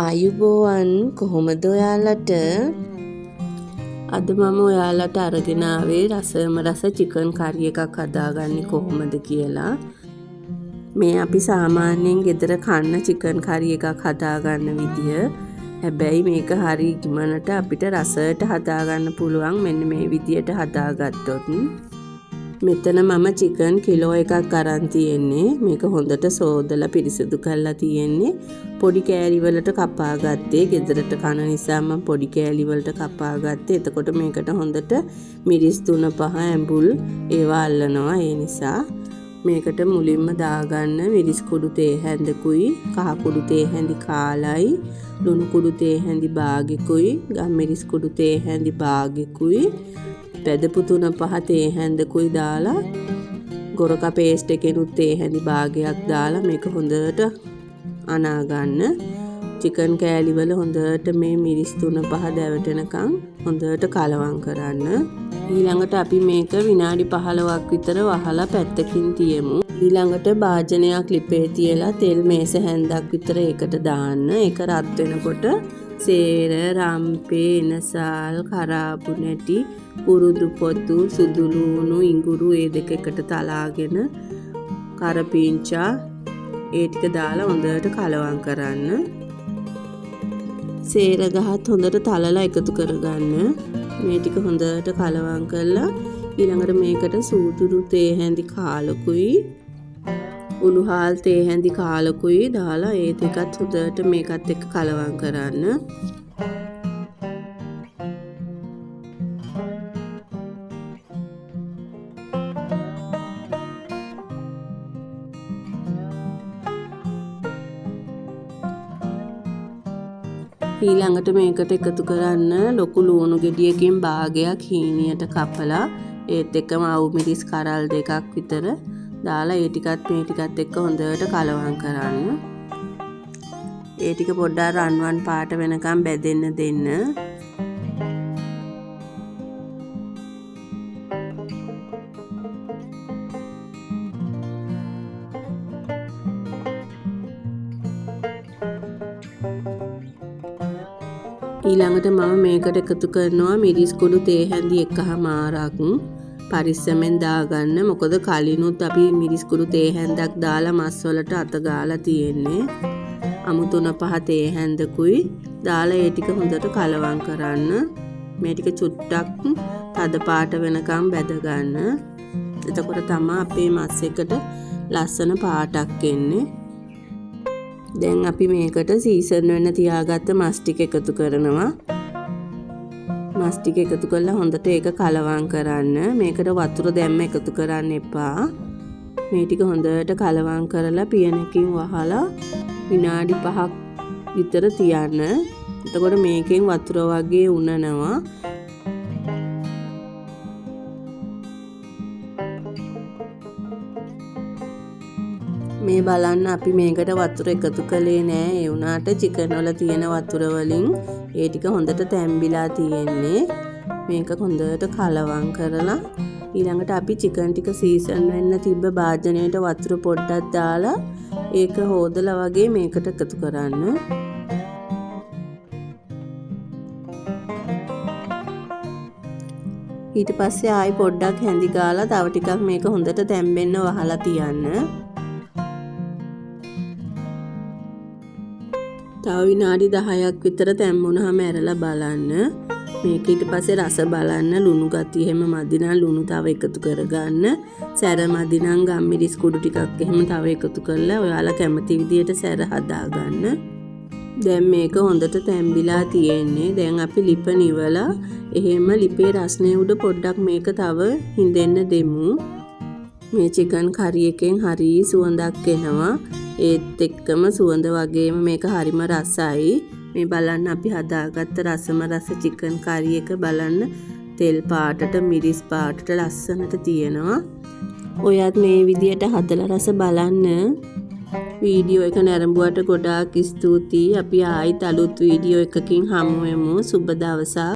ආයුබෝවන් කොහොමද ඔයාලට? අද මම ඔයාලට අරගෙන ආවේ රසම රස චිකන් කරි එකක් හදාගන්නේ කොහොමද කියලා. මේ අපි සාමාන්‍යයෙන් ගෙදර කන්න චිකන් කරි එකක් හදාගන්න විදිය. හැබැයි මේක හරි ඉක්මනට අපිට රසයට හදාගන්න පුළුවන් මෙන්න මේ විදියට හදාගත්තොත්. මෙතන මම චිකන් කිලෝ එකක් අරන් තියෙන්නේ. මේක හොඳට සෝදලා පිරිසිදු කරලා තියෙන්නේ. පොඩි කෑලි වලට කපා ගත්තේ. ගෙදරට කන නිසා මම පොඩි කෑලි වලට කපා ගත්තේ. එතකොට මේකට හොඳට මිරිස් 3-5 ඇඹුල් ඒවා අල්ලනවා. ඒ නිසා මේකට මුලින්ම දාගන්න මිරිස් කුඩු තේ හැඳකුයි, කහ කුඩු තේ හැඳි කාලයි, ලුණු කුඩු තේ හැඳි භාගිකුයි, ගම්මිරිස් කුඩු තේ හැඳි භාගිකුයි, පැදපු 3-5 තේ හැඳකුයි දාලා ගොරක පේස්ට් එකෙනුත් තේ හැඳි භාගයක් දාලා මේක හොඳට අනා ගන්න. චිකන් කෑලි වල හොඳට මේ මිරිස් 3-5 දැවටෙනකන් හොඳට කලවම් කරන්න. ඊළඟට අපි මේක විනාඩි 15ක් විතර වහලා පැත්තකින් තියමු. ඊළඟට භාජනයක් ලිපේ තියලා තෙල් මේස හැන්දක් විතර ඒකට දාන්න. ඒක රත් වෙනකොට සේර, රම්පේ, එනසාල්, කරාබු නැටි, කුරුදු පොතු, සුදු ලුණු, ඉඟුරු ඒ දෙක එකට තලාගෙන කරපිංචා ඒ ටික දාලා හොඳට කලවම් කරන්න. සේර ගහත් හොඳට තලලා එකතු කරගන්න. මේ ටික හොඳට කලවම් කරලා ඊළඟට මේකට සූදුරු තේ හැඳි කාලකුයි, උළුහාල් තේ හැඳි කාලකුයි දාලා ඒ දෙකත් හොඳට මේකත් එක්ක කලවම් කරන්න. ඊළඟට මේකට එකතු කරන්න ලොකු ලුණු ගෙඩියකින් භාගයක් හීනියට කපලා ඒත් එක්කම අවු මිරිස් කරල් දෙකක් විතර දාලා ඒ ටිකත් මේ ටිකත් එක්ක හොඳට කලවම් කරන්න. ඒ ටික පොඩ්ඩක් රන්වන් පාට වෙනකම් බැදෙන්න දෙන්න. ඊළඟට මම මේකට එකතු කරනවා මිරිස් කුඩු තේ හැඳි 1/4ක් පරිස්සමෙන් දාගන්න. මොකද කලිනුත් අපි මිරිස් කුඩු තේ හැන්දක් දාලා මස් වලට අත ගාලා තියෙන්නේ. අමු 3-5 තේ හැන්දකුයි දාලා ඒ ටික හොඳට කලවම් කරන්න. මේ ටික චුට්ටක් තද පාට වෙනකම් බැද ගන්න. එතකොට තමයි අපේ මස් එකට ලස්සන පාටක් එන්නේ. දැන් අපි මේකට සීසන් වෙන්න තියාගත්ත මස් ටික එකතු කරනවා. මස් ටික එකතු කරලා හොඳට ඒක කලවම් කරන්න. මේකට වතුර දැම්ම එකතු කරන්න එපා. මේ ටික හොඳට කලවම් කරලා පියනකින් වහලා විනාඩි 5ක් විතර තියන්න. එතකොට මේකෙන් වතුර වගේ උනනවා. මේ බලන්න අපි මේකට වතුර එකතු කළේ නෑ. ඒ වුණාට චිකන් වල තියෙන වතුර වලින් ඒ ටික හොඳට තැම්බිලා තියෙන්නේ. මේක හොඳට කලවම් කරලා ඊළඟට අපි චිකන් ටික සීසන් වෙන්න තිබ්බ භාජනයට වතුර පොඩ්ඩක් දාලා ඒක හොදලා වගේ මේකට එකතු කරන්න. ඊට පස්සේ ආයි පොඩ්ඩක් හැඳි ගාලා තව ටිකක් මේක හොඳට තැම්බෙන්න වහලා තියන්න. තව විනාඩි 10ක් විතර තැම්බුනහම ඇරලා බලන්න. මේක ඊට පස්සේ රස බලන්න. ලුණු ගතිය එහෙම මදි නම් ලුණු තව එකතු කරගන්න. සැර මදි නම් ගම්මිරිස් කුඩු ටිකක් එහෙම තව එකතු කරලා ඔයාලා කැමති විදියට සැර හදාගන්න. දැන් මේක හොඳට තැම්බිලා තියෙන්නේ. දැන් අපි ලිප නිවලා එහෙම ලිපේ රස්නේ උඩ පොඩ්ඩක් මේක තව හිඳෙන්න දෙමු. මේ චිකන් කරි එකෙන් හරි සුවඳක් එනවා. ඒත් එක්කම සුවඳ වගේම මේක හරිම රසයි. මේ බලන්න අපි හදාගත්ත රසම රස චිකන් කරි එක බලන්න තෙල් පාටට මිරිස් පාටට ලස්සනට තියෙනවා. ඔයත් මේ විදියට හදලා රස බලන්න. වීඩියෝ එක නැරඹුවට ගොඩාක් ස්තුතියි. අපි ආයිත් අලුත් වීඩියෝ එකකින් හමු වෙමු. සුබ දවසක්.